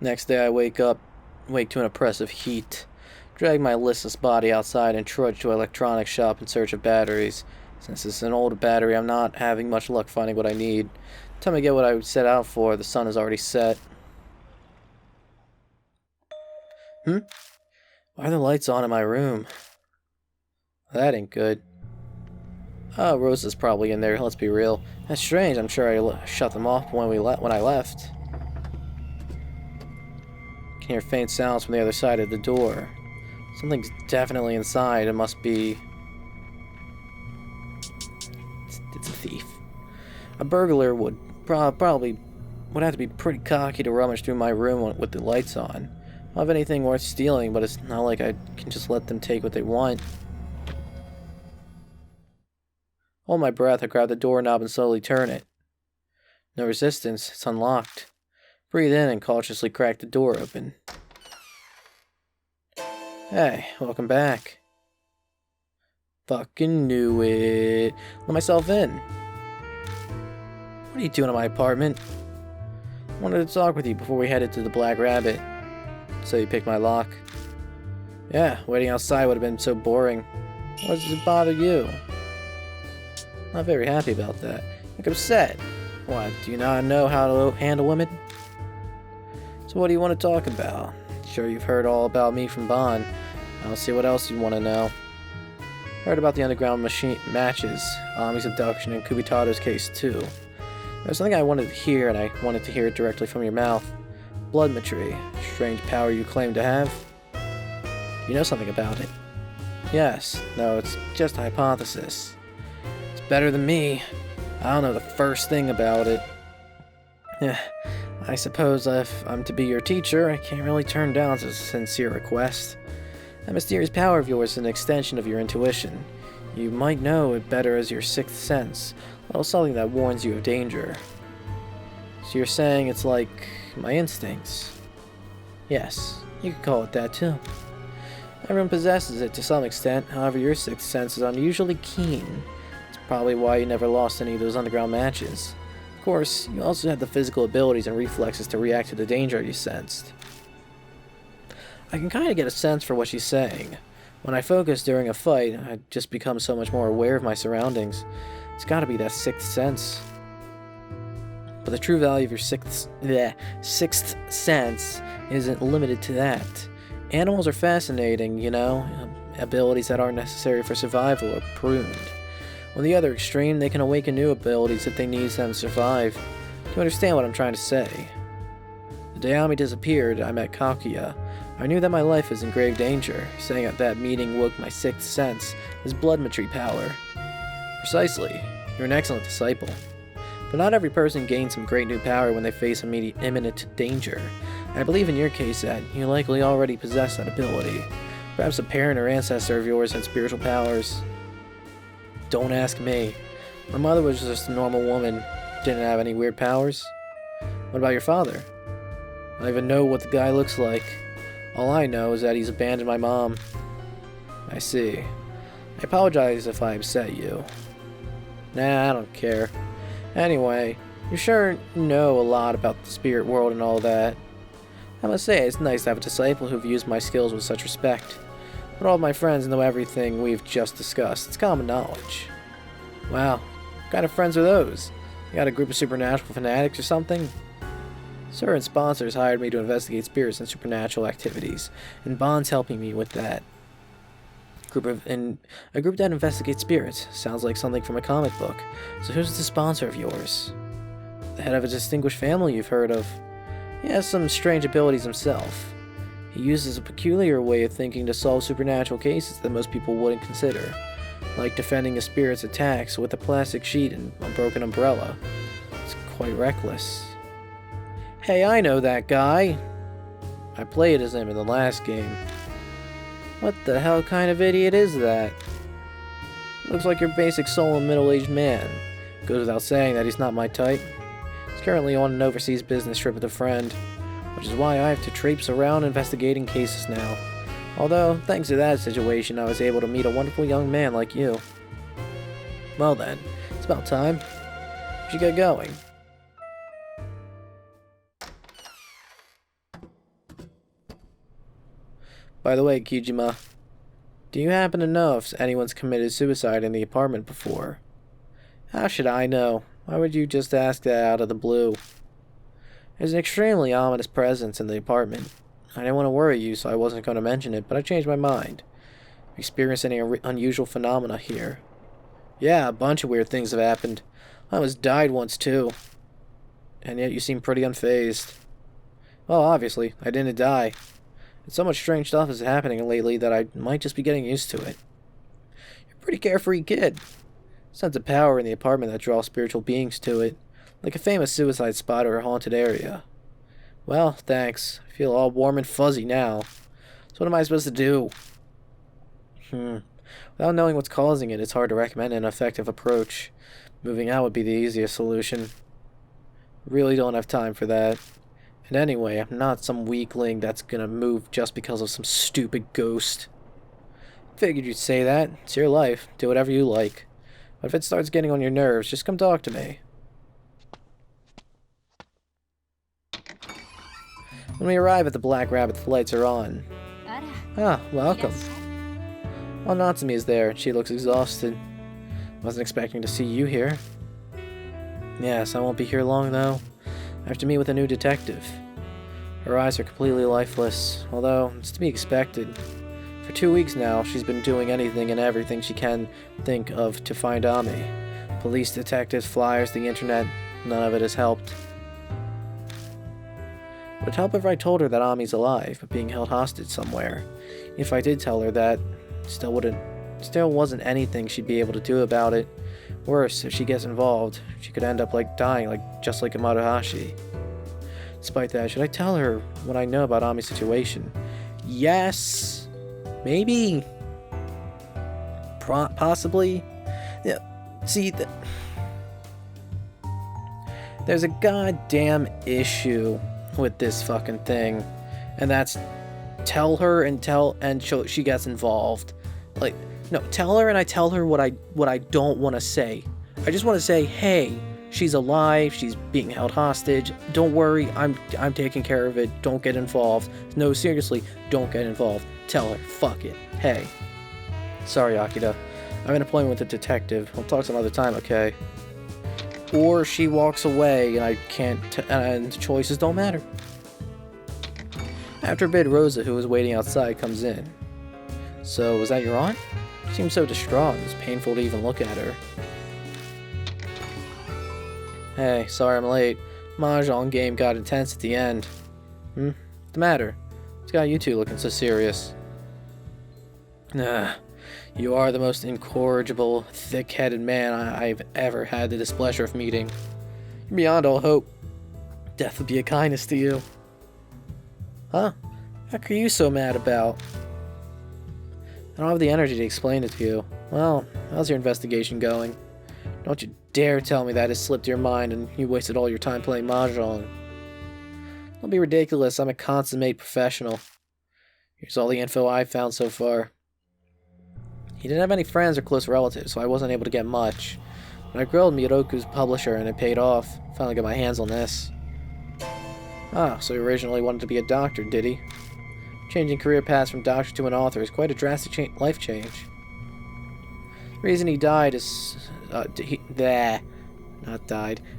Next day I wake to an oppressive heat. Drag my listless body outside and trudge to an electronics shop in search of batteries. Since it's an old battery, I'm not having much luck finding what I need. Time to get what I set out for, the sun is already set. Why are the lights on in my room? That ain't good. Oh, Rose is probably in there, let's be real. That's strange, I'm sure I shut them off when I left. I can hear faint sounds from the other side of the door. Something's definitely inside. It must be... It's a thief. A burglar would probably have to be pretty cocky to rummage through my room with the lights on. I don't have anything worth stealing, but it's not like I can just let them take what they want. Hold my breath, I grab the doorknob and slowly turn it. No resistance, it's unlocked. Breathe in and cautiously crack the door open. Hey, welcome back. Fucking knew it. Let myself in. What are you doing in my apartment? I wanted to talk with you before we headed to the Black Rabbit. So you picked my lock. Yeah, waiting outside would have been so boring. Why does it bother you? Not very happy about that. You're upset. What, do you not know how to handle women? So what do you want to talk about? Sure you've heard all about me from Bond. I don't see what else you want to know. Heard about the underground matches, Ami's abduction, and Kubitato's case too. There's something I wanted to hear, and I wanted to hear it directly from your mouth. Bloodmetry, strange power you claim to have. You know something about it. Yes, no, it's just a hypothesis. It's better than me. I don't know the first thing about it. Yeah, I suppose if I'm to be your teacher, I can't really turn down such a sincere request. That mysterious power of yours is an extension of your intuition. You might know it better as your sixth sense, a little something that warns you of danger. So you're saying it's like my instincts? Yes, you could call it that too. Everyone possesses it to some extent, however your sixth sense is unusually keen. It's probably why you never lost any of those underground matches. Of course, you also had the physical abilities and reflexes to react to the danger you sensed. I can kind of get a sense for what she's saying. When I focus during a fight, I just become so much more aware of my surroundings. It's gotta be that sixth sense. But the true value of your sixth sense isn't limited to that. Animals are fascinating, you know, abilities that aren't necessary for survival are pruned. On the other extreme, they can awaken new abilities if they need them to survive. Do you understand what I'm trying to say? The day Ami disappeared, I met Kakuya. I knew that my life was in grave danger. Saying at that meeting woke my sixth sense, his bloodmetry power. Precisely. You're an excellent disciple. But not every person gains some great new power when they face imminent danger. And I believe in your case that you likely already possess that ability. Perhaps a parent or ancestor of yours had spiritual powers. Don't ask me. My mother was just a normal woman. Didn't have any weird powers. What about your father? I don't even know what the guy looks like. All I know is that he's abandoned my mom. I see. I apologize if I upset you. Nah, I don't care. Anyway, you sure know a lot about the spirit world and all that. I must say, it's nice to have a disciple who views my skills with such respect. But all of my friends know everything we've just discussed. It's common knowledge. Wow, what kind of friends are those? You got a group of supernatural fanatics or something? Certain sponsors hired me to investigate spirits and supernatural activities, and Bond's helping me with that. A group that investigates spirits. Sounds like something from a comic book. So who's the sponsor of yours? The head of a distinguished family you've heard of. He has some strange abilities himself. He uses a peculiar way of thinking to solve supernatural cases that most people wouldn't consider, like defending a spirit's attacks with a plastic sheet and a broken umbrella. It's quite reckless. Hey, I know that guy. I played as him in the last game. What the hell kind of idiot is that? Looks like your basic sullen middle-aged man. Goes without saying that he's not my type. He's currently on an overseas business trip with a friend, which is why I have to traipse around investigating cases now. Although, thanks to that situation, I was able to meet a wonderful young man like you. Well then, it's about time. We should get going. By the way, Kijima, do you happen to know if anyone's committed suicide in the apartment before? How should I know? Why would you just ask that out of the blue? There's an extremely ominous presence in the apartment. I didn't want to worry you, so I wasn't going to mention it, but I changed my mind. Experienced any unusual phenomena here? Yeah, a bunch of weird things have happened. I almost died once, too. And yet you seem pretty unfazed. Well, obviously, I didn't die. And so much strange stuff is happening lately that I might just be getting used to it. You're a pretty carefree kid. Sense of power in the apartment that draws spiritual beings to it, like a famous suicide spot or a haunted area. Well, thanks. I feel all warm and fuzzy now. So what am I supposed to do? Without knowing what's causing it, it's hard to recommend an effective approach. Moving out would be the easiest solution. Really don't have time for that. And anyway, I'm not some weakling that's gonna move just because of some stupid ghost. Figured you'd say that. It's your life. Do whatever you like. But if it starts getting on your nerves, just come talk to me. When we arrive at the Black Rabbit, the lights are on. Ah, welcome. Well, Natsumi is there, and she looks exhausted. Wasn't expecting to see you here. Yes, I won't be here long, though. I have to meet with a new detective. Her eyes are completely lifeless, although it's to be expected. For 2 weeks now, she's been doing anything and everything she can think of to find Ami. Police, detectives, flyers, the internet, none of it has helped. Would it help if I told her that Ami's alive, but being held hostage somewhere? If I did tell her that, still wasn't anything she'd be able to do about it. Worse, if she gets involved, she could end up dying just like Maruhashi. Despite that, should I tell her what I know about Ami's situation? Yes, maybe, possibly. Yeah. See, there's a goddamn issue with this fucking thing, and that's tell her and she gets involved. No, tell her and I tell her what I don't want to say. I just want to say, hey, she's alive, she's being held hostage. Don't worry, I'm taking care of it. Don't get involved. No, seriously, don't get involved. Tell her, fuck it. Hey. Sorry, Akita. I have an appointment with a detective. We'll talk some other time, okay? Or she walks away and I can't, and choices don't matter. After a bit, Rosa, who was waiting outside, comes in. So, was that your aunt? She seemed so distraught, it was painful to even look at her. Hey, sorry I'm late. Mahjong game got intense at the end. What's the matter? What's got you two looking so serious? You are the most incorrigible, thick-headed man I've ever had the displeasure of meeting. You're beyond all hope. Death would be a kindness to you. Huh? What are you so mad about? I don't have the energy to explain it to you. Well, how's your investigation going? Don't you dare tell me that has slipped your mind and you wasted all your time playing Mahjong. Don't be ridiculous, I'm a consummate professional. Here's all the info I've found so far. He didn't have any friends or close relatives, so I wasn't able to get much. But I grilled Miroku's publisher and it paid off. Finally got my hands on this. Ah, so he originally wanted to be a doctor, did he? Changing career paths from doctor to an author is quite a drastic life change. The reason he died is... The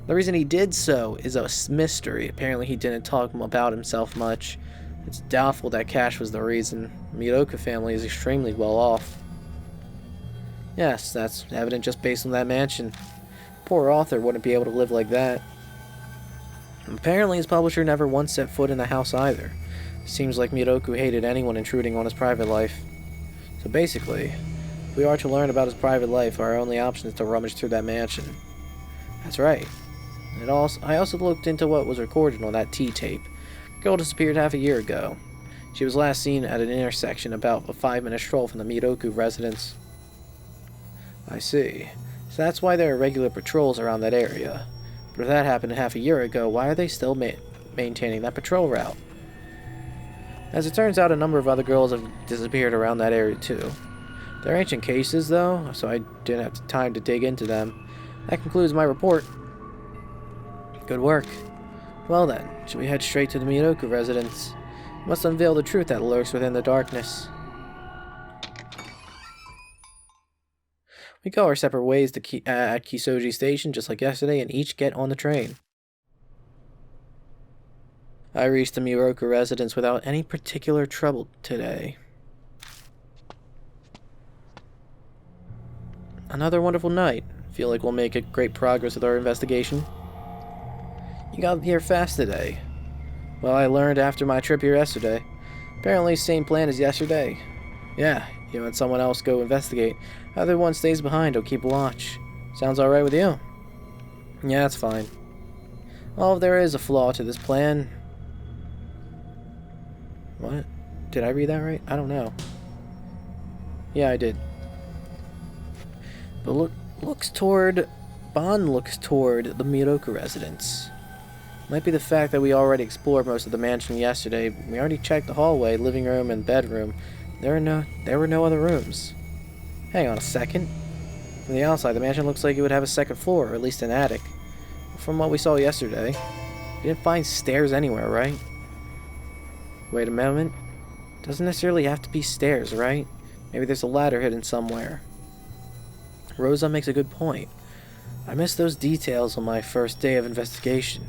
reason he did so is a mystery. Apparently he didn't talk about himself much. It's doubtful that cash was the reason. The Miroku family is extremely well off. Yes, that's evident just based on that mansion. Poor author wouldn't be able to live like that. Apparently his publisher never once set foot in the house either. Seems like Miroku hated anyone intruding on his private life. So basically, if we are to learn about his private life, our only option is to rummage through that mansion. That's right. I also looked into what was recorded on that T-tape. The girl disappeared half a year ago. She was last seen at an intersection about a 5-minute stroll from the Miroku residence. I see. So that's why there are regular patrols around that area. But if that happened half a year ago, why are they still maintaining that patrol route? As it turns out, a number of other girls have disappeared around that area too. They're ancient cases though, so I didn't have time to dig into them. That concludes my report. Good work. Well then, should we head straight to the Miroku residence? Must unveil the truth that lurks within the darkness. We go our separate ways to at Kisoji Station just like yesterday and each get on the train. I reached the Miroku residence without any particular trouble today. Another wonderful night. Feel like we'll make great progress with our investigation. You got here fast today. Well, I learned after my trip here yesterday. Apparently, same plan as yesterday. Yeah, you and someone else go investigate. Other one stays behind, will keep watch. Sounds alright with you? Yeah, that's fine. Well, if there is a flaw to this plan... What? Did I read that right? I don't know. Yeah, I did. But Bond looks toward the Miroku residence. Might be the fact that we already explored most of the mansion yesterday. We already checked the hallway, living room, and bedroom. There were no other rooms. Hang on a second. From the outside, the mansion looks like it would have a second floor, or at least an attic. From what we saw yesterday, we didn't find stairs anywhere, right? Wait a moment. Doesn't necessarily have to be stairs, right? Maybe there's a ladder hidden somewhere. Rosa makes a good point. I missed those details on my first day of investigation.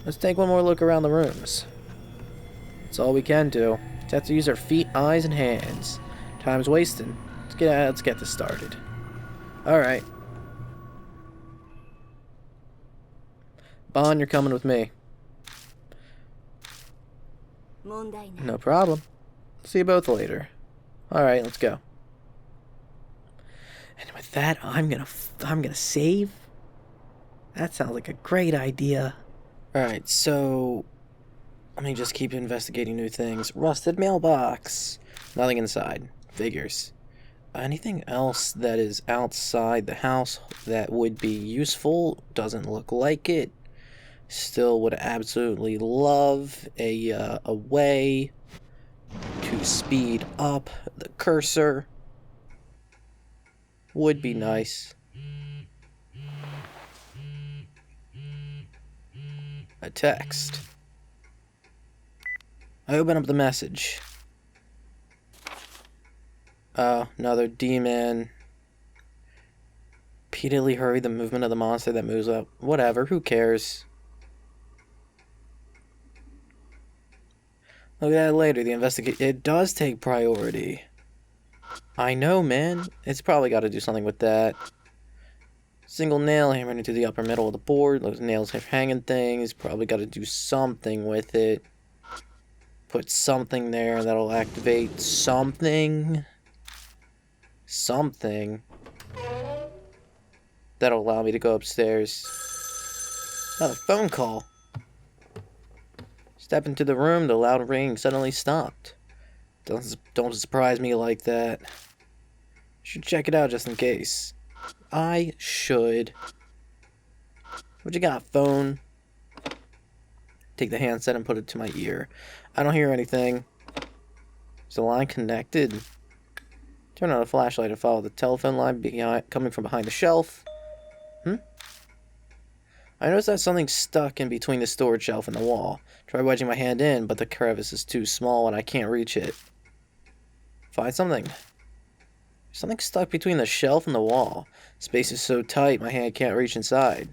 Let's take one more look around the rooms. That's all we can do. Just have to use our feet, eyes, and hands. Time's wasting. Let's get this started. Alright. Bond, you're coming with me. No problem. See you both later. Alright, let's go. And with that, I'm gonna save. That sounds like a great idea. Alright, so let me just keep investigating new things. Rusted mailbox. Nothing inside. Figures. Anything else that is outside the house that would be useful? Doesn't look like it. Still would absolutely love a way to speed up the cursor. Would be nice. A text. I open up the message. Another demon. Repeatedly hurry the movement of the monster that moves up. Whatever, who cares? Look at that later. The investigation. It does take priority. I know, man. It's probably got to do something with that. Single nail hammered into the upper middle of the board. Those nails have hanging things. Probably got to do something with it. Put something there that'll activate something. Something. That'll allow me to go upstairs. Another phone call. Step into the room. The loud ringing suddenly stopped. Don't surprise me like that. Should check it out just in case. I should. What you got, phone? Take the handset and put it to my ear. I don't hear anything. Is the line connected? Turn on a flashlight and follow the telephone line coming from behind the shelf. I noticed that something's stuck in between the storage shelf and the wall. Try wedging my hand in, but the crevice is too small and I can't reach it. Find something. Something stuck between the shelf and the wall. Space is so tight, my hand can't reach inside.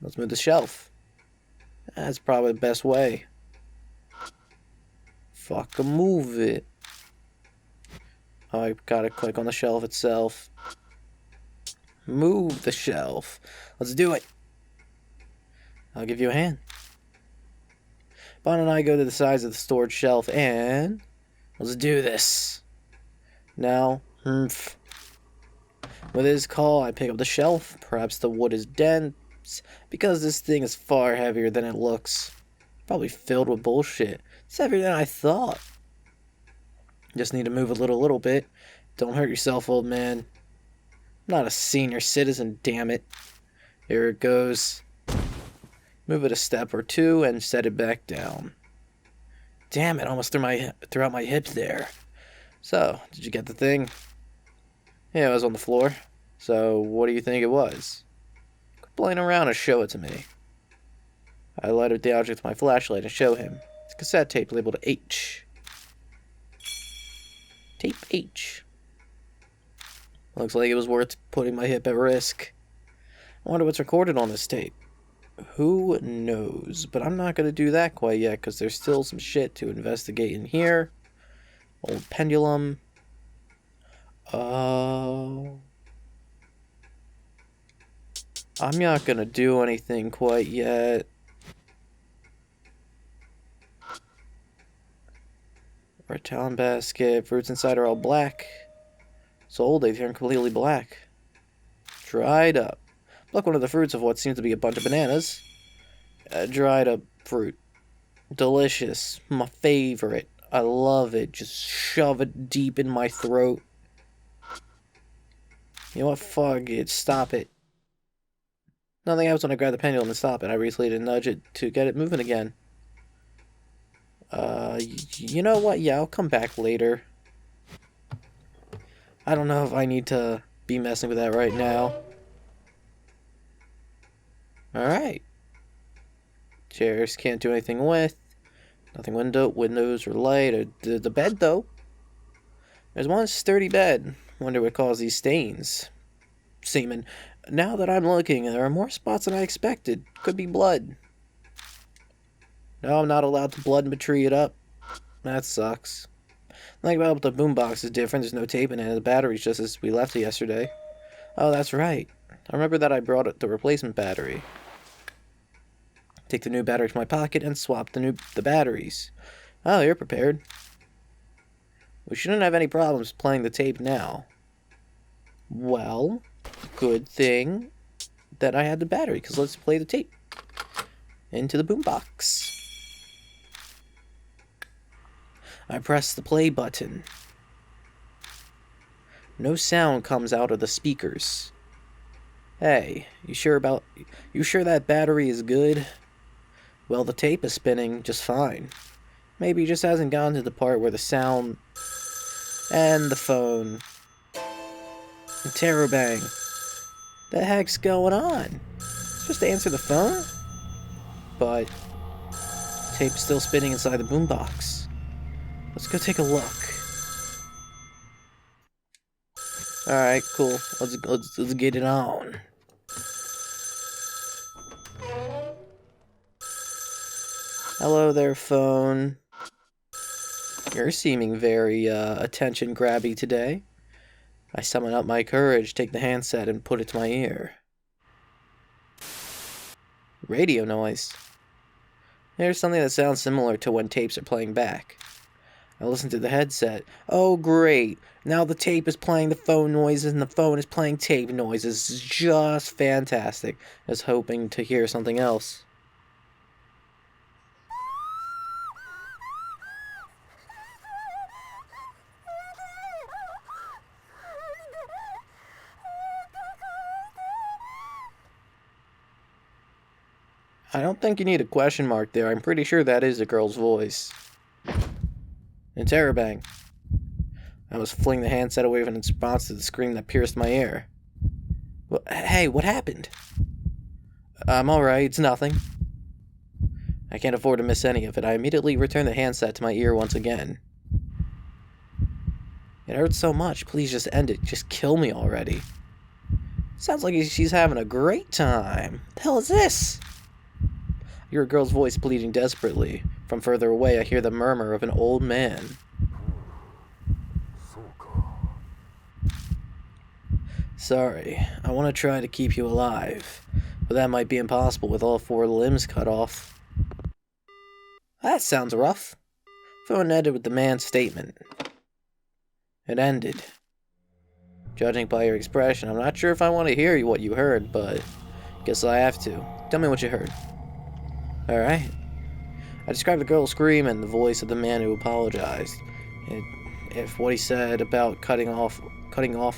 Let's move the shelf. That's probably the best way. Fucking move it. Oh, I gotta click on the shelf itself. Move the shelf. Let's do it. I'll give you a hand. Bond and I go to the sides of the storage shelf and... let's do this. Now, with his call, I pick up the shelf. Perhaps the wood is dense, because this thing is far heavier than it looks. Probably filled with bullshit. It's heavier than I thought. Just need to move a little bit. Don't hurt yourself, old man. I'm not a senior citizen, damn it. Here it goes. Move it a step or two and set it back down. Damn it, almost threw out my hip there. So, did you get the thing? Yeah, it was on the floor. So, what do you think it was? Quit playing around and show it to me. I light up the object with my flashlight and show him. It's a cassette tape labeled H. Tape H. Looks like it was worth putting my hip at risk. I wonder what's recorded on this tape. Who knows? But I'm not going to do that quite yet, because there's still some shit to investigate in here. Old pendulum. I'm not going to do anything quite yet. Rattan basket. Fruits inside are all black. Sold, they turn completely black. Dried up. Pluck one of the fruits of what seems to be a bunch of bananas. Dried up fruit. Delicious. My favorite. I love it. Just shove it deep in my throat. You know what? Fuck it. Stop it. Nothing happens when I grab the pendulum and stop it. I recently did nudge it to get it moving again. You know what? Yeah, I'll come back later. I don't know if I need to be messing with that right now. Alright. Chairs can't do anything with. Nothing windows or light. Or the bed, though. There's one sturdy bed. Wonder what caused these stains. Semen. Now that I'm looking, there are more spots than I expected. Could be blood. No, I'm not allowed to blood and tree it up. That sucks. The thing about the boombox is different. There's no tape in it. The battery's just as we left it yesterday. Oh, that's right. I remember that I brought the replacement battery. Take the new battery to my pocket and swap the batteries. Oh, you're prepared. We shouldn't have any problems playing the tape now. Well, good thing that I had the battery, because let's play the tape into the boombox. I press the play button. No sound comes out of the speakers. Hey, you sure that battery is good? Well, the tape is spinning just fine. Maybe it just hasn't gotten to the part where the sound and the phone. Interrobang. The heck's going on? Just answer the phone? But tape's still spinning inside the boombox. Let's go take a look. Alright, cool. Let's get it on. Hello there, phone. You're seeming very, attention-grabby today. I summon up my courage, take the handset, and put it to my ear. Radio noise. There's something that sounds similar to when tapes are playing back. I listen to the headset. Oh, great. Now the tape is playing the phone noises, and the phone is playing tape noises. This is just fantastic. I was hoping to hear something else. I don't think you need a question mark there. I'm pretty sure that is a girl's voice. Interrobang. I was flinging the handset away in response to the scream that pierced my ear. Well, hey, what happened? I'm alright, it's nothing. I can't afford to miss any of it. I immediately returned the handset to my ear once again. It hurts so much. Please just end it. Just kill me already. Sounds like she's having a great time. The hell is this? I hear a girl's voice bleating desperately. From further away, I hear the murmur of an old man. Sorry, I want to try to keep you alive, but that might be impossible with all 4 limbs cut off. That sounds rough. Phone ended with the man's statement. It ended. Judging by your expression, I'm not sure if I want to hear what you heard, but guess I have to. Tell me what you heard. Alright. I described the girl's scream and the voice of the man who apologized. If what he said about cutting off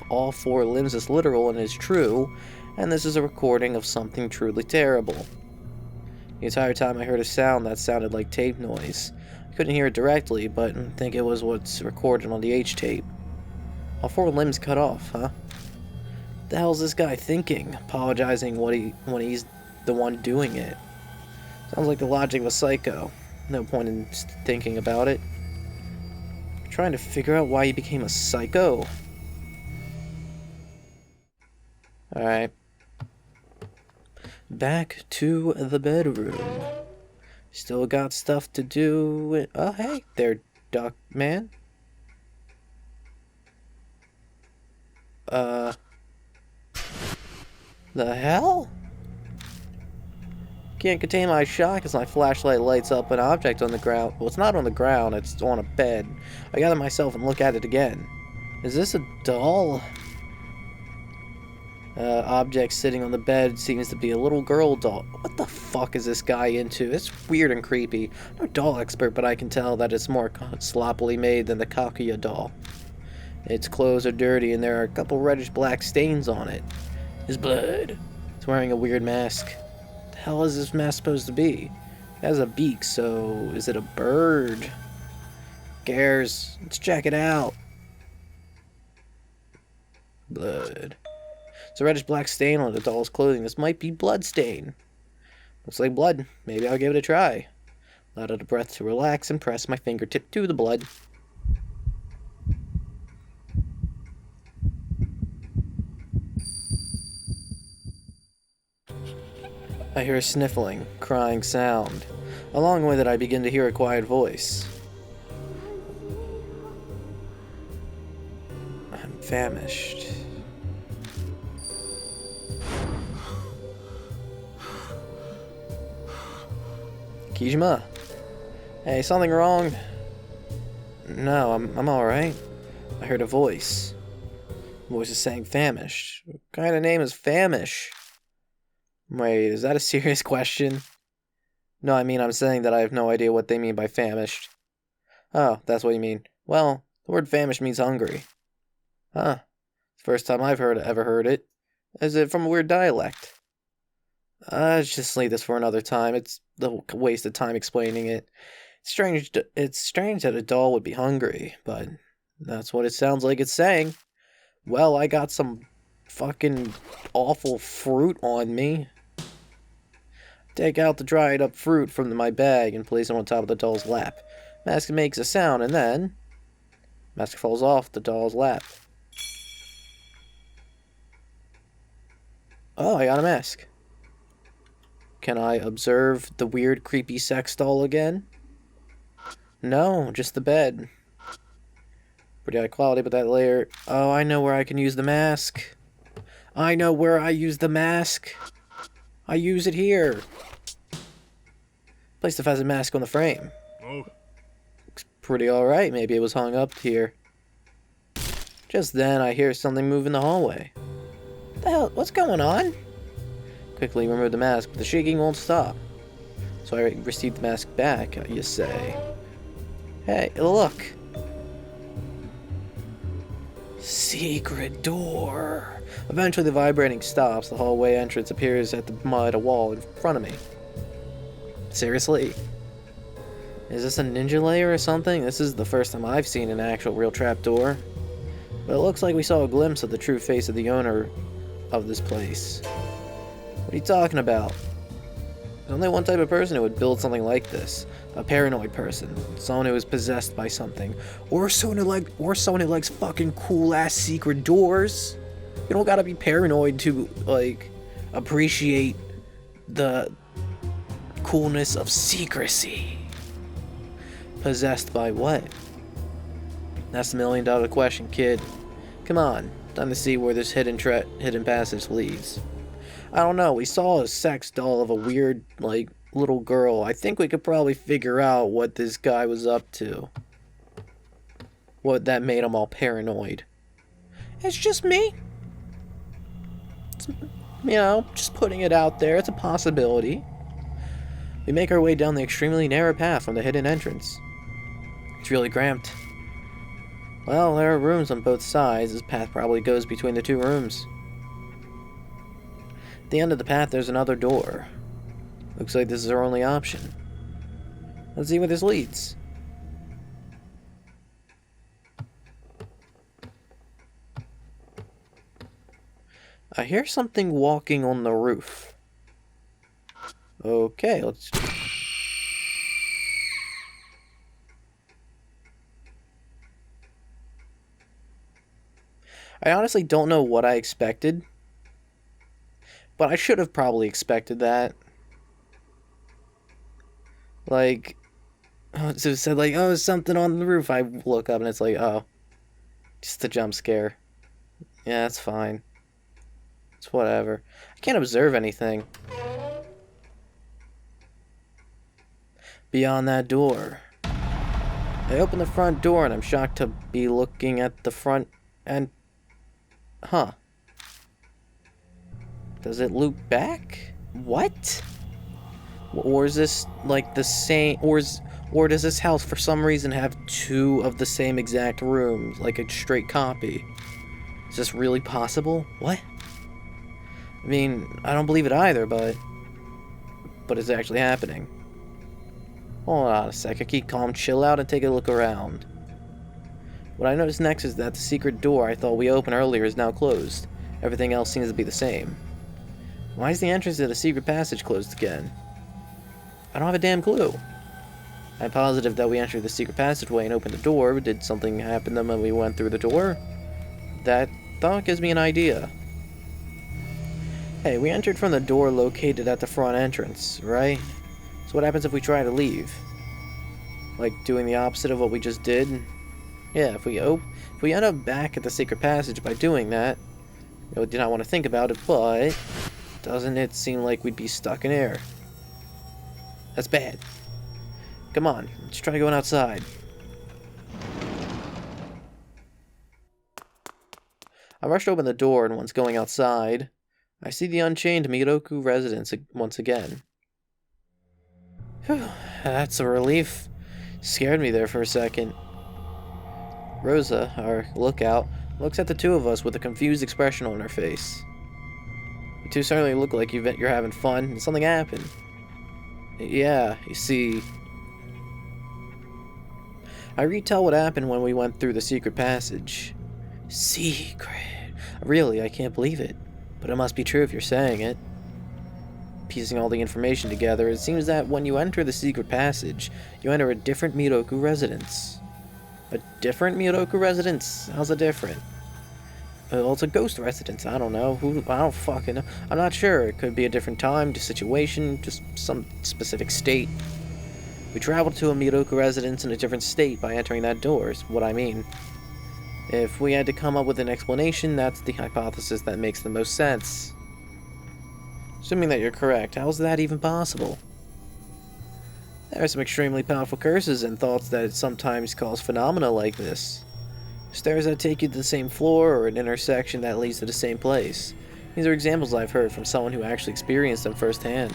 all 4 limbs is literal and is true, and this is a recording of something truly terrible. The entire time I heard a sound that sounded like tape noise. I couldn't hear it directly, but I think it was what's recorded on the H-tape. All 4 limbs cut off, huh? What the hell's this guy thinking? Apologizing when he's the one doing it. Sounds like the logic of a psycho. No point in thinking about it. I'm trying to figure out why he became a psycho. Alright. Back to the bedroom. Still got stuff to do. Oh, hey there, Duck Man. The hell? Can't contain my shock as my flashlight lights up an object on the ground. Well, it's not on the ground, it's on a bed. I gather myself and look at it again. Is this a doll? Object sitting on the bed seems to be a little girl doll. What the fuck is this guy into? It's weird and creepy. I'm no doll expert, but I can tell that it's more sloppily made than the Kakuya doll. Its clothes are dirty and there are a couple reddish black stains on it. His blood. It's wearing a weird mask. What the hell is this mask supposed to be? It has a beak, so is it a bird? Cares. Let's check it out. Blood. It's a reddish black stain on the doll's clothing. This might be blood stain. Looks like blood. Maybe I'll give it a try. Let out a breath to relax and press my fingertip to the blood. I hear a sniffling, crying sound. Along with it, I begin to hear a quiet voice. I'm famished. Keysmash? Hey, something wrong? No, I'm alright. I heard a voice. The voice is saying famished. What kind of name is Famish? Wait, is that a serious question? No, I mean I'm saying that I have no idea what they mean by famished. Oh, that's what you mean. Well, the word famished means hungry. Huh. First time I've ever heard it. Is it from a weird dialect? Let's just leave this for another time. It's a waste of time explaining it. It's strange that a doll would be hungry, but that's what it sounds like it's saying. Well, I got some fucking awful fruit on me. Take out the dried up fruit from my bag and place it on top of the doll's lap. Mask makes a sound and then... Mask falls off the doll's lap. Oh, I got a mask. Can I observe the weird, creepy sex doll again? No, just the bed. Pretty high quality, but that layer... Oh, I know where I can use the mask. I know where I use the mask. I use it here. Place the pheasant mask on the frame. Oh. Looks pretty alright. Maybe it was hung up here. Just then, I hear something move in the hallway. What the hell? What's going on? Quickly remove the mask, but the shaking won't stop. So I receive the mask back, you say. Hey, look. Secret door. Eventually the vibrating stops. The hallway entrance appears at the mud wall in front of me. Seriously? Is this a ninja layer or something? This is the first time I've seen an actual real trapdoor. But it looks like we saw a glimpse of the true face of the owner of this place. What are you talking about? There's only one type of person who would build something like this. A paranoid person. Someone who is possessed by something. Or someone who likes fucking cool-ass secret doors. You don't gotta be paranoid to, like, appreciate the coolness of secrecy. Possessed by what? That's the million-dollar question, kid. Come on, time to see where this hidden passage leads. I don't know, we saw a sex doll of a weird, like, little girl. I think we could probably figure out what this guy was up to. What that made him all paranoid. It's just me. It's, you know, just putting it out there. It's a possibility. We make our way down the extremely narrow path from the hidden entrance. It's really cramped. Well, there are rooms on both sides. This path probably goes between the two rooms. At the end of the path, there's another door. Looks like this is our only option. Let's see where this leads. I hear something walking on the roof. Okay, let's... I honestly don't know what I expected, but I should have probably expected that. Like, so it said like, oh, there's something on the roof. I look up and it's like, oh, just a jump scare. Yeah, that's fine. It's whatever. I can't observe anything beyond that door. I open the front door and I'm shocked to be looking at the front and... Huh. Does it loop back? What? Or is this like the same... Or does this house for some reason have two of the same exact rooms? Like a straight copy? Is this really possible? What? I mean, I don't believe it either, but it's actually happening. Hold on a sec, keep calm, chill out, and take a look around. What I notice next is that the secret door I thought we opened earlier is now closed. Everything else seems to be the same. Why is the entrance to the secret passage closed again? I don't have a damn clue. I'm positive that we entered the secret passageway and opened the door, but did something happen then when we went through the door? That thought gives me an idea. Hey, we entered from the door located at the front entrance, right? So what happens if we try to leave? Like doing the opposite of what we just did? Yeah, if we end up back at the secret passage by doing that, I do not want to think about it, but doesn't it seem like we'd be stuck in air? That's bad. Come on, let's try going outside. I rushed open the door, and once going outside, I see the unchained Miroku residence once again. Whew, that's a relief. Scared me there for a second. Rosa, our lookout, looks at the two of us with a confused expression on her face. You two certainly look like you're having fun, and something happened. Yeah, you see... I retell what happened when we went through the secret passage. Secret. Really, I can't believe it. But it must be true if you're saying it. Piecing all the information together, it seems that when you enter the secret passage, you enter a different Miroku residence. A different Miroku residence? How's it different? Well, it's a ghost residence. I don't know. I don't fucking know. I'm not sure. It could be a different time, situation, just some specific state. We traveled to a Miroku residence in a different state by entering that door, is what I mean. If we had to come up with an explanation, that's the hypothesis that makes the most sense. Assuming that you're correct, how is that even possible? There are some extremely powerful curses and thoughts that sometimes cause phenomena like this. Stairs that take you to the same floor, or an intersection that leads to the same place. These are examples I've heard from someone who actually experienced them firsthand.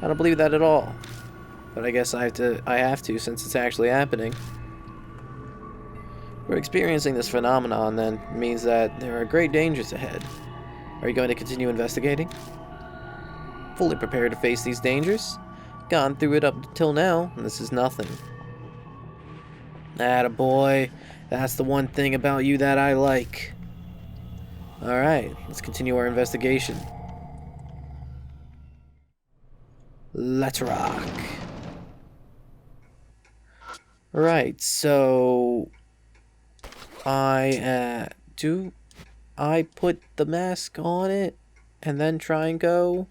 I don't believe that at all. But I guess I have to since it's actually happening. We're experiencing this phenomenon, then, means that there are great dangers ahead. Are you going to continue investigating? Fully prepared to face these dangers? Gone through it up till now, and this is nothing. Attaboy. That's the one thing about you that I like. Alright, let's continue our investigation. Let's rock. Right, so... do I put the mask on it and then try and go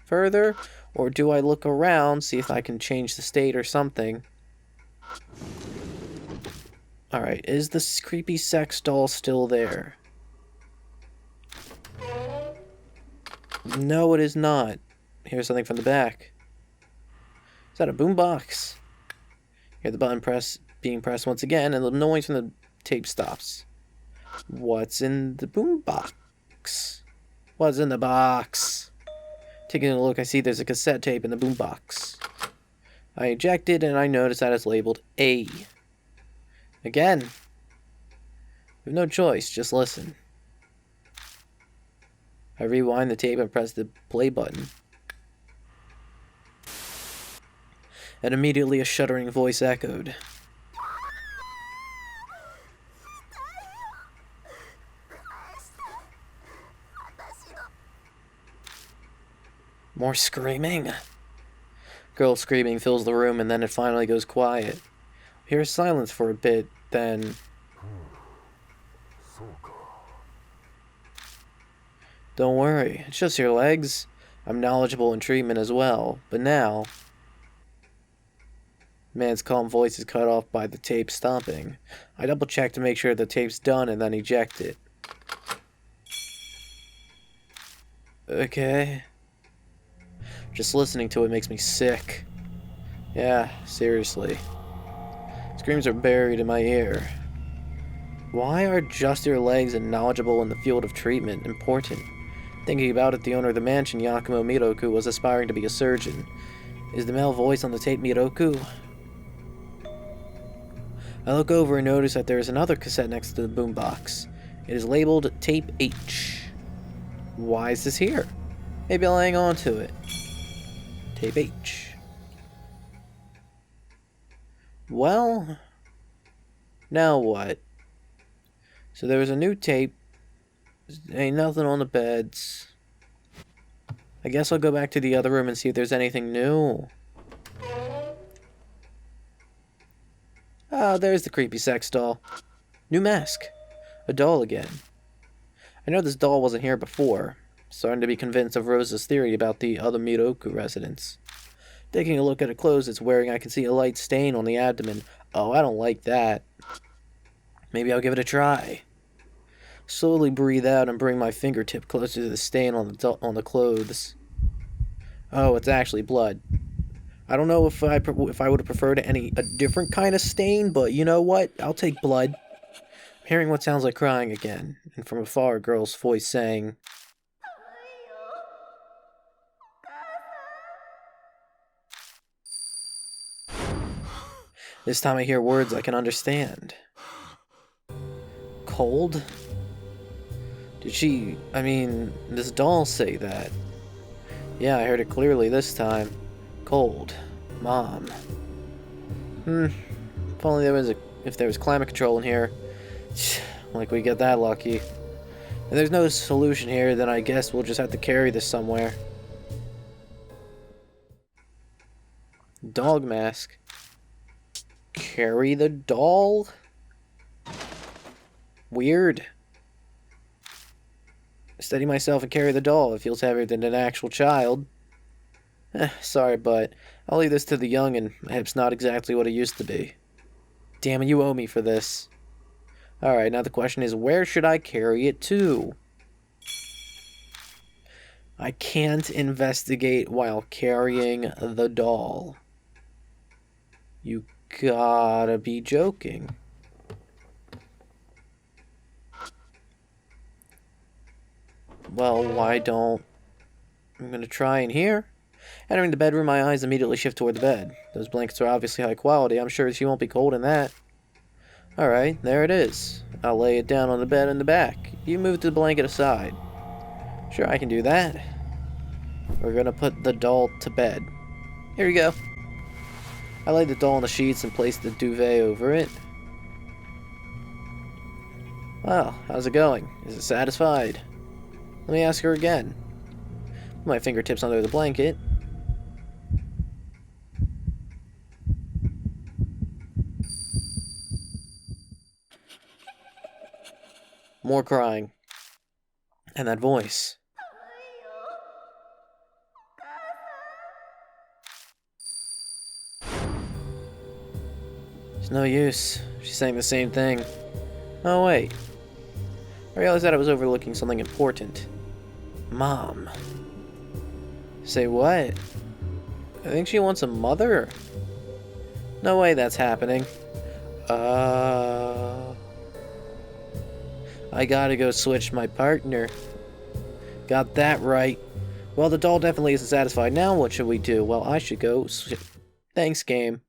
further? Or do I look around, see if I can change the state or something? Alright, is this creepy sex doll still there? No, it is not. Here's something from the back. Is that a boombox? Hear the button being pressed once again, and the noise from the tape stops. What's in the boombox? What's in the box? Taking a look, I see there's a cassette tape in the boombox. I eject it, and I notice that it's labeled A. Again. We have no choice, just listen. I rewind the tape and press the play button. And immediately a shuddering voice echoed. More screaming. Girl screaming fills the room, and then it finally goes quiet. We hear silence for a bit, then... Don't worry, it's just your legs. I'm knowledgeable in treatment as well, but now... Man's calm voice is cut off by the tape stopping. I double check to make sure the tape's done and then eject it. Okay. Just listening to it makes me sick. Yeah, seriously. Screams are buried in my ear. Why are just your legs and knowledgeable in the field of treatment important? Thinking about it, the owner of the mansion, Yakumo Miroku, was aspiring to be a surgeon. Is the male voice on the tape Miroku? I look over and notice that there is another cassette next to the boombox. It is labeled Tape H. Why is this here? Maybe I'll hang on to it. Tape H. Well, now what? So there was a new tape. Ain't nothing on the beds. I guess I'll go back to the other room and see if there's anything new. Oh, there's the creepy sex doll. New mask. A doll again. I know this doll wasn't here before. Starting to be convinced of Rosa's theory about the other Miroku residents. Taking a look at the clothes it's wearing, I can see a light stain on the abdomen. Oh, I don't like that. Maybe I'll give it a try. Slowly breathe out and bring my fingertip closer to the stain on the clothes. Oh, it's actually blood. I don't know if I would have preferred a different kind of stain, but you know what? I'll take blood. I'm hearing what sounds like crying again, and from afar a girl's voice saying, this time I hear words I can understand. Cold? This doll say that? Yeah, I heard it clearly this time. Cold. Mom. If only if there was climate control in here. Like we get that lucky. If there's no solution here, then I guess we'll just have to carry this somewhere. Dog mask. Carry the doll? Weird. Steady myself and carry the doll. It feels heavier than an actual child. Sorry, but I'll leave this to the young, and my hip's not exactly what it used to be. Damn it, you owe me for this. Alright, now the question is, where should I carry it to? I can't investigate while carrying the doll. You gotta be joking. Well, why don't... I'm gonna try in here. Entering the bedroom, my eyes immediately shift toward the bed. Those blankets are obviously high quality. I'm sure she won't be cold in that. Alright, there it is. I'll lay it down on the bed in the back. You move the blanket aside. Sure, I can do that. We're gonna put the doll to bed. Here you go. I laid the doll on the sheets and placed the duvet over it. Well, how's it going? Is it satisfied? Let me ask her again. My fingertips under the blanket. More crying. And that voice. It's no use. She's saying the same thing. Oh, wait. I realized that I was overlooking something important. Mom. Say what? I think she wants a mother. No way that's happening. I gotta go switch my partner. Got that right. Well, the doll definitely isn't satisfied. Now what should we do? Well, I should go... Thanks, game,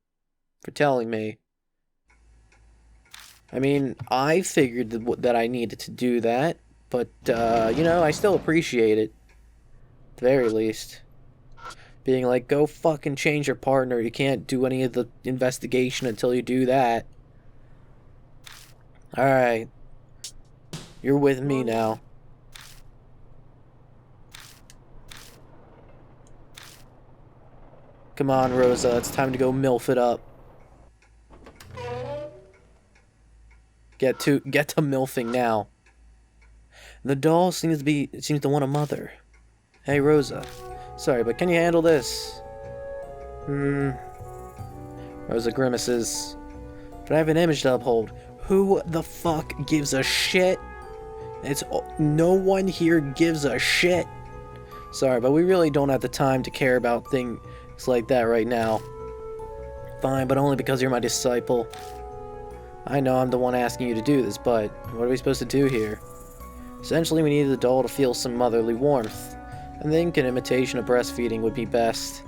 for telling me. I mean, I figured that I needed to do that, but, you know, I still appreciate it. At the very least. Being like, go fucking change your partner. You can't do any of the investigation until you do that. Alright. You're with me now. Come on, Rosa. It's time to go MILF it up. Get to MILFing now. The doll seems to want a mother. Hey, Rosa. Sorry, but can you handle this? Rosa grimaces. But I have an image to uphold. Who the fuck gives a shit? No one here gives a shit. Sorry, but we really don't have the time to care about things like that right now. Fine, but only because you're my disciple. I know I'm the one asking you to do this, but what are we supposed to do here? Essentially, we needed the doll to feel some motherly warmth. I think an imitation of breastfeeding would be best.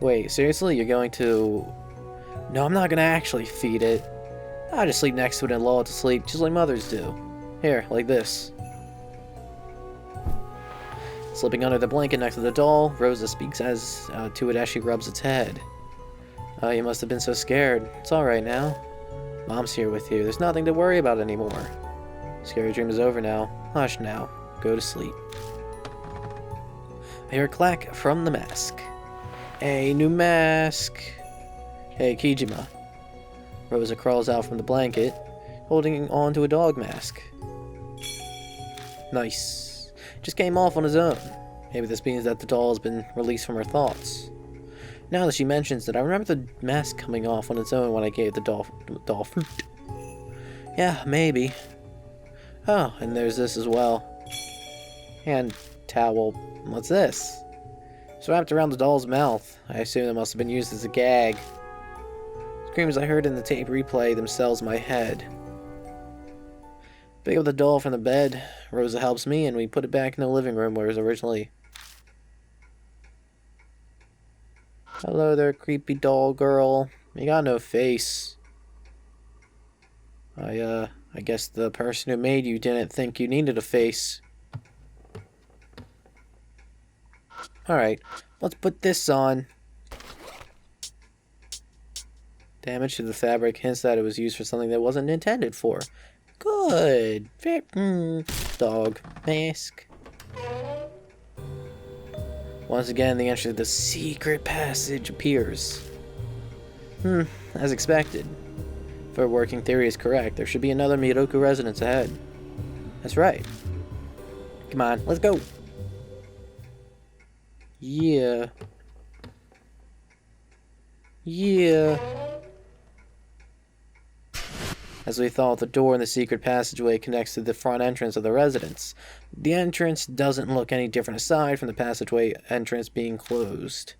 Wait, seriously? You're going to... No, I'm not gonna actually feed it. I'll just sleep next to it and lull it to sleep, just like mothers do. Here, like this. Slipping under the blanket next to the doll, Rosa speaks to it as she rubs its head. Oh, you must have been so scared. It's alright now. Mom's here with you. There's nothing to worry about anymore. Scary dream is over now. Hush now. Go to sleep. I hear a clack from the mask. Hey, new mask. Hey, Kijima. Rosa crawls out from the blanket, holding on to a dog mask. Nice. Just came off on his own. Maybe this means that the doll has been released from her thoughts. Now that she mentions it, I remember the mask coming off on its own when I gave the doll fruit. Yeah, maybe. Oh, and there's this as well. Hand towel. What's this? It's wrapped around the doll's mouth. I assume it must have been used as a gag. Screams I heard in the tape replay themselves in my head. Pick up the doll from the bed. Rosa helps me, and we put it back in the living room where it was originally. Hello there, creepy doll girl. You got no face. I guess the person who made you didn't think you needed a face. Alright, let's put this on. Damage to the fabric hints that it was used for something that wasn't intended for. Good. Dog mask. Once again, the entrance to the secret passage appears. As expected. If our working theory is correct, there should be another Miroku residence ahead. That's right. Come on, let's go. Yeah. Yeah. As we thought, the door in the secret passageway connects to the front entrance of the residence. The entrance doesn't look any different aside from the passageway entrance being closed.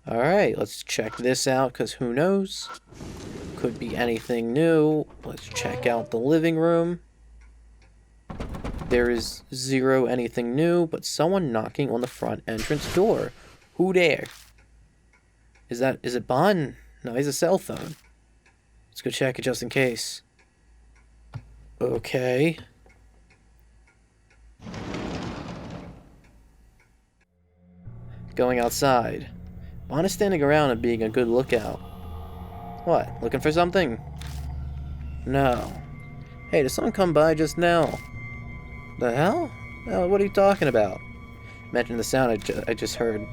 Alright, let's check this out, because who knows? Could be anything new. Let's check out the living room. There is zero anything new, but someone knocking on the front entrance door. Who there? Is it Bon? No, he's a cell phone. Let's go check it just in case. Okay. Going outside. Bon is standing around and being a good lookout. What? Looking for something? No. Hey, did someone come by just now? The hell? What are you talking about? Imagine the sound I just heard.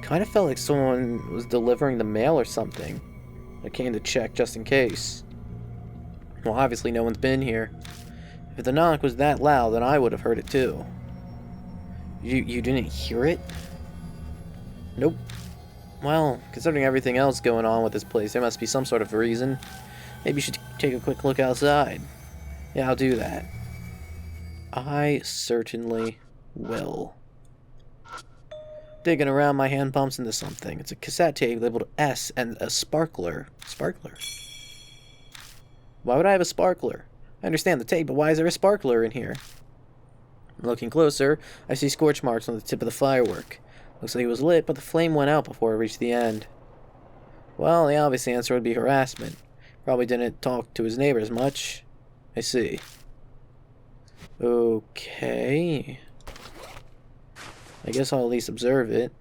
Kind of felt like someone was delivering the mail or something. I came to check just in case. Well, obviously no one's been here. If the knock was that loud, then I would have heard it too. You didn't hear it? Nope. Well, considering everything else going on with this place, there must be some sort of reason. Maybe you should take a quick look outside. Yeah, I'll do that. I certainly will. Digging around, my hand bumps into something. It's a cassette tape labeled S and a sparkler. Sparkler? Why would I have a sparkler? I understand the tape, but why is there a sparkler in here? Looking closer, I see scorch marks on the tip of the firework. Looks like it was lit, but the flame went out before it reached the end. Well, the obvious answer would be harassment. Probably didn't talk to his neighbors much. I see. Okay. I guess I'll at least observe it.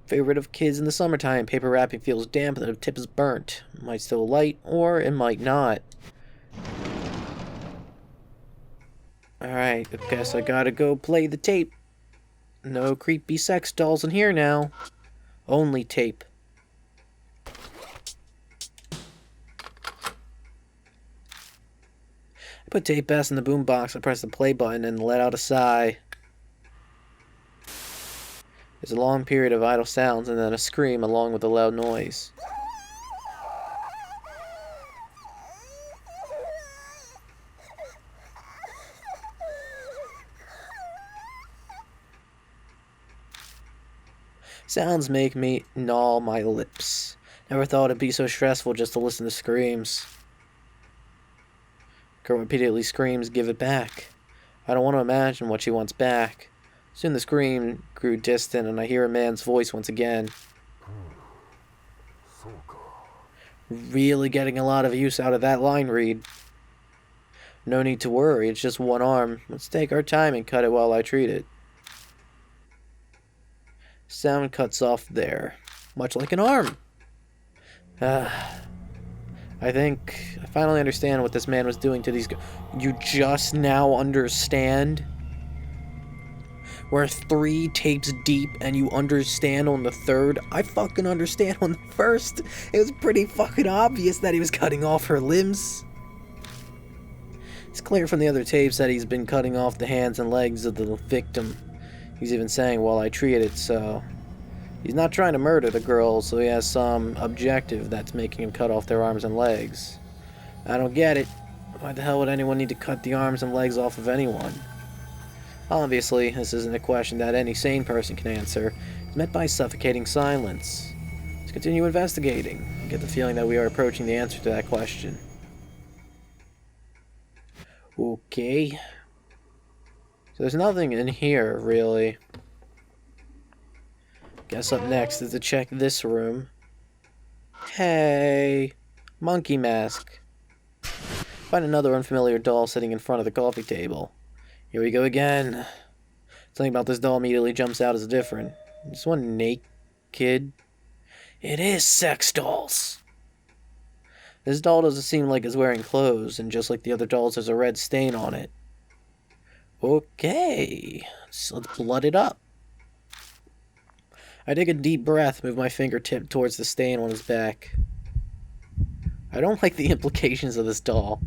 Favorite of kids in the summertime. Paper wrapping feels damp and the tip is burnt. It might still light, or it might not. Alright, I guess I gotta go play the tape. No creepy sex dolls in here now. Only tape. I put tape bass in the boombox and pressed the play button and let out a sigh. There's a long period of idle sounds and then a scream along with a loud noise. Sounds make me gnaw my lips. Never thought it'd be so stressful just to listen to screams. Girl repeatedly screams, "Give it back." I don't want to imagine what she wants back. Soon the scream grew distant and I hear a man's voice once again. Really getting a lot of use out of that line read. No need to worry, it's just one arm. Let's take our time and cut it while I treat it. Sound cuts off there, much like an arm. I think I finally understand what this man was doing to these. You just now understand? We're 3 tapes deep and you understand on the 3rd? I fucking understand on the 1st. It was pretty fucking obvious that he was cutting off her limbs. It's clear from the other tapes that he's been cutting off the hands and legs of the victim. He's even saying, while I treat it, so... He's not trying to murder the girl, so he has some objective that's making him cut off their arms and legs. I don't get it. Why the hell would anyone need to cut the arms and legs off of anyone? Obviously, this isn't a question that any sane person can answer. It's met by suffocating silence. Let's continue investigating. I get the feeling that we are approaching the answer to that question. Okay. So there's nothing in here, really. Guess up next is to check this room. Hey! Monkey mask. Find another unfamiliar doll sitting in front of the coffee table. Here we go again. Something about this doll immediately jumps out as different. Is this one naked? It is sex dolls! This doll doesn't seem like it's wearing clothes, and just like the other dolls, there's a red stain on it. Okay, so let's blood it up. I take a deep breath, move my fingertip towards the stain on his back. I don't like the implications of this doll.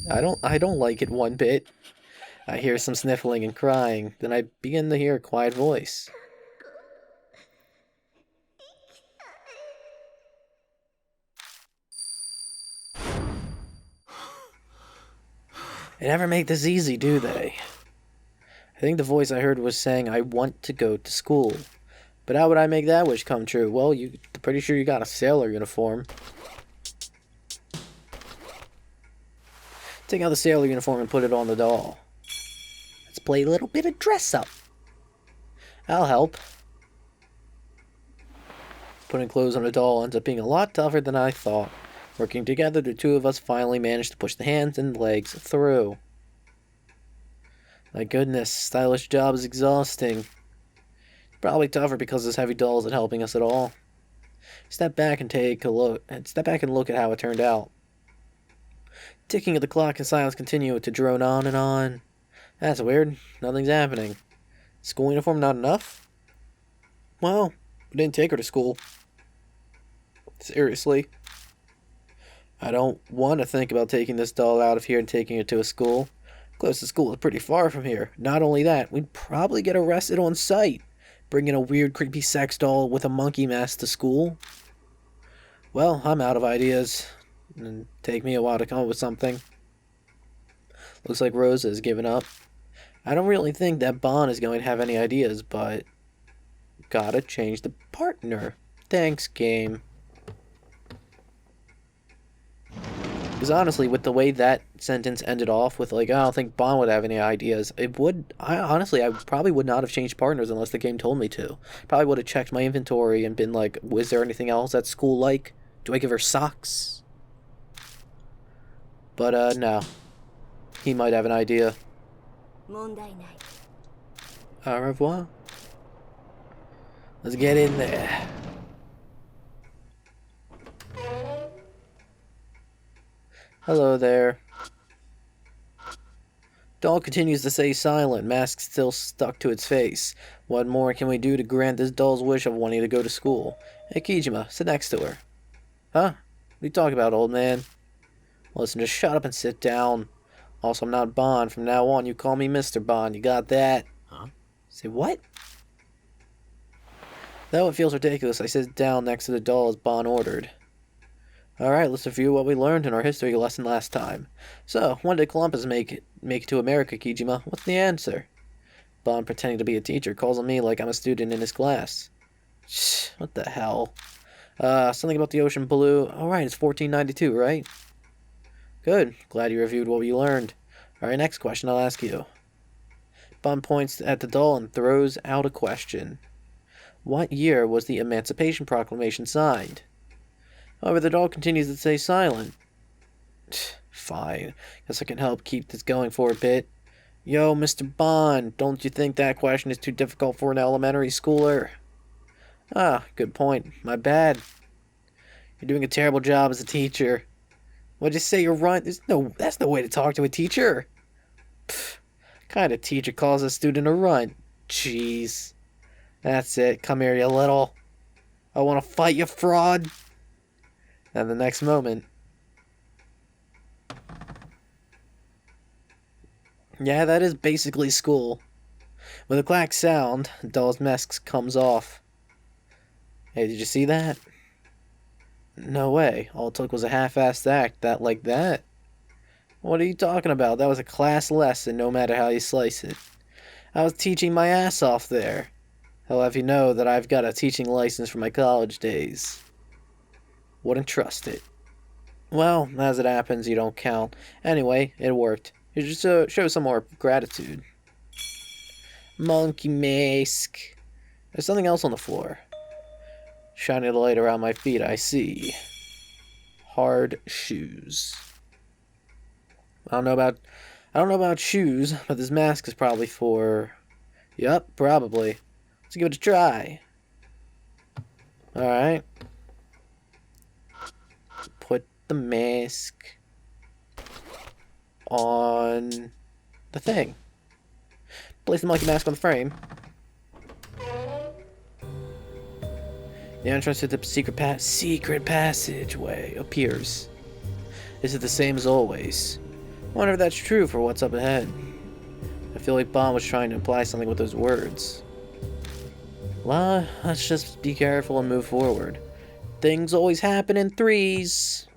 I don't like it one bit. I hear some sniffling and crying, then I begin to hear a quiet voice. They never make this easy, do they? I think the voice I heard was saying, I want to go to school. But how would I make that wish come true? Well, I'm pretty sure you got a sailor uniform. Take out the sailor uniform and put it on the doll. Let's play a little bit of dress up. I'll help. Putting clothes on a doll ends up being a lot tougher than I thought. Working together, the two of us finally managed to push the hands and legs through. My goodness, stylish job is exhausting. Probably tougher because this heavy doll isn't helping us at all. Step back and look at how it turned out. Ticking of the clock and silence continue to drone on and on. That's weird. Nothing's happening. School uniform not enough? Well, we didn't take her to school. Seriously. I don't want to think about taking this doll out of here and taking it to a school. Closest school is pretty far from here. Not only that, we'd probably get arrested on sight. Bringing a weird, creepy sex doll with a monkey mask to school. Well, I'm out of ideas. It'll take me a while to come up with something. Looks like Rosa has given up. I don't really think that Bon is going to have any ideas, but... Gotta change the partner. Thanks, game. Because honestly, with the way that sentence ended off with, like, I don't think Bon would have any ideas, I probably would not have changed partners unless the game told me to. Probably would have checked my inventory and been like, was there anything else at school like? Do I give her socks? But, no. He might have an idea. Au revoir. Let's get in there. Hello there. Doll continues to stay silent, mask still stuck to its face. What more can we do to grant this doll's wish of wanting to go to school? Hey, Kijima, sit next to her. Huh? What are you talking about, old man? Listen, just shut up and sit down. Also, I'm not Bond. From now on, you call me Mr. Bond. You got that? Huh? Say what? Though it feels ridiculous, I sit down next to the doll as Bond ordered. Alright, let's review what we learned in our history lesson last time. So, when did Columbus make it to America, Kijima? What's the answer? Bond, pretending to be a teacher, calls on me like I'm a student in his class. Shh, what the hell? Something about the ocean blue. Alright, it's 1492, right? Good. Glad you reviewed what we learned. Alright, next question I'll ask you. Bond points at the doll and throws out a question. What year was the Emancipation Proclamation signed? However, the doll continues to stay silent. Fine. Guess I can help keep this going for a bit. Yo, Mr. Bond, don't you think that question is too difficult for an elementary schooler? Ah, good point. My bad. You're doing a terrible job as a teacher. What'd you say, you're runt? That's no way to talk to a teacher. Pfft, kind of teacher calls a student a runt? Jeez. That's it. Come here, you little. I want to fight you, fraud. And the next moment. Yeah, that is basically school. With a clack sound, the doll's mask comes off. Hey, did you see that? No way. All it took was a half-assed act like that. What are you talking about? That was a class lesson, no matter how you slice it. I was teaching my ass off there. I'll have you know that I've got a teaching license from my college days. Wouldn't trust it. Well, as it happens, you don't count. Anyway, it worked. You should show some more gratitude. Monkey mask. There's something else on the floor. Shining the light around my feet, I see. Hard shoes. I don't know about shoes, but this mask is probably for... Yup, probably. Let's give it a try. Alright. Put the mask on the thing. Place the monkey mask on the frame. The entrance to the secret passageway appears. Is it the same as always? I wonder if that's true for what's up ahead. I feel like Bond was trying to imply something with those words. Well, let's just be careful and move forward. Things always happen in threes.